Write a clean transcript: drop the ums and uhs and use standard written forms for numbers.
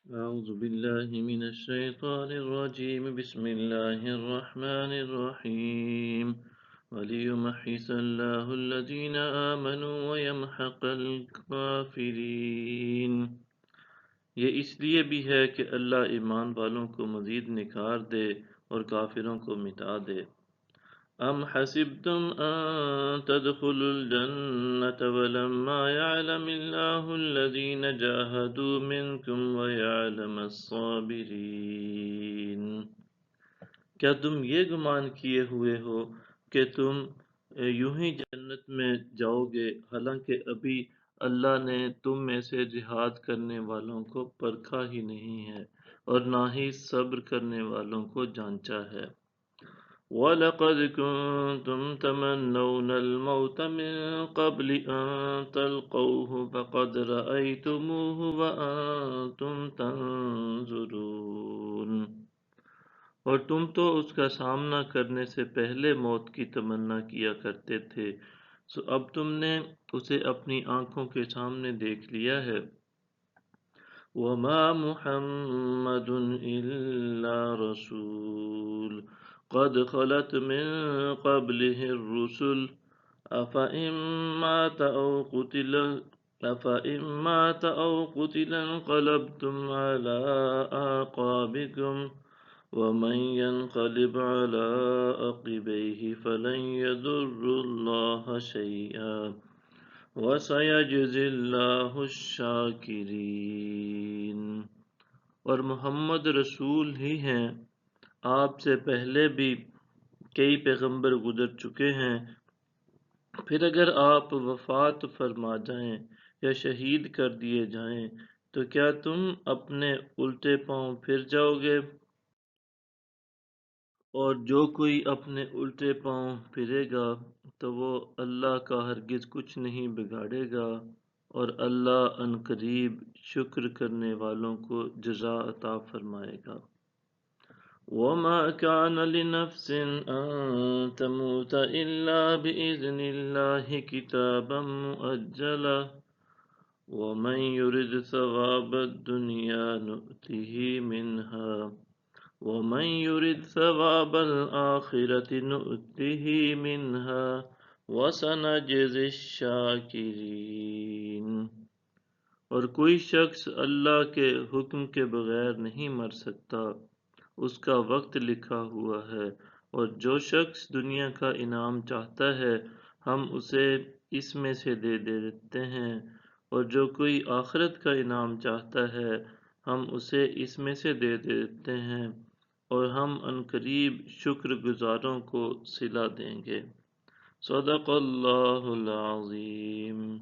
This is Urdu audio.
أعوذ بالله من الشيطان الرجيم بسم الله الرحمن الرحيم وليمحص الله الذين آمنوا ويمحق الكافرين۔ یہ اس لیے بھی ہے کہ اللہ ایمان والوں کو مزید نکھار دے اور کافروں کو مٹا دے۔ أم حسبتم أن تدخلوا الجنة ولما يعلم الله الذين جاهدوا منكم ويعلم الصابرين۔ کیا تم یہ گمان کیے ہوئے ہو کہ تم یوں ہی جنت میں جاؤ گے، حالانکہ ابھی اللہ نے تم میں سے جہاد کرنے والوں کو پرکھا ہی نہیں ہے اور نہ ہی صبر کرنے والوں کو جانچا ہے۔ وَلَقَدْ كُنْتُمْ تَمَنَّوْنَ الْمَوْتَ مِنْ قَبْلِ أَنْ تَلْقَوْهُ فَقَدْ رَأَيْتُمُوهُ وَأَنْتُمْ تَنْظُرُونَ۔ اور تم تو اس کا سامنا کرنے سے پہلے موت کی تمنا کیا کرتے تھے، سو اب تم نے اسے اپنی آنکھوں کے سامنے دیکھ لیا ہے۔ وَمَا مُحَمَّدٌ إِلَّا رَسُولٌ قَدْ خَلَتْ مِن قَبْلِهِ الرُّسُلُ أَفَإِن مَّاتَ أَوْ قُتِلَ انقلبتم عَلَىٰ أَعْقَابِكُمْ وَمَن يَنقَلِبْ عَلَىٰ عَقِبَيْهِ فَلَن يَضُرَّ اللَّهَ شَيْئًا وَسَيَجْزِي اللَّهُ الشَّاكِرِينَ۔ اور محمد رسول ہی ہیں، آپ سے پہلے بھی کئی پیغمبر گزر چکے ہیں، پھر اگر آپ وفات فرما جائیں یا شہید کر دیے جائیں تو کیا تم اپنے الٹے پاؤں پھر جاؤ گے؟ اور جو کوئی اپنے الٹے پاؤں پھرے گا تو وہ اللہ کا ہرگز کچھ نہیں بگاڑے گا، اور اللہ عنقریب شکر کرنے والوں کو جزا عطا فرمائے گا۔ وَمَا كَانَ لِنَفْسٍ أَن تَمُوتَ إِلَّا بِإِذْنِ اللَّهِ كِتَابًا مُؤَجَّلًا وَمَن يُرِدْ ثَوَابَ الدُّنْيَا نُؤْتِهِ مِنْهَا وَمَن يُرِدْ ثَوَابَ الْآخِرَةِ نُؤْتِهِ مِنْهَا وَسَنَجْزِي الشَّاكِرِينَ۔ اور کوئی شخص اللہ کے حکم کے بغیر نہیں مر سکتا، اس کا وقت لکھا ہوا ہے، اور جو شخص دنیا کا انعام چاہتا ہے ہم اسے اس میں سے دے دیتے ہیں، اور جو کوئی آخرت کا انعام چاہتا ہے ہم اسے اس میں سے دے دیتے ہیں، اور ہم عنقریب شکر گزاروں کو صلہ دیں گے۔ صدق اللہ العظیم۔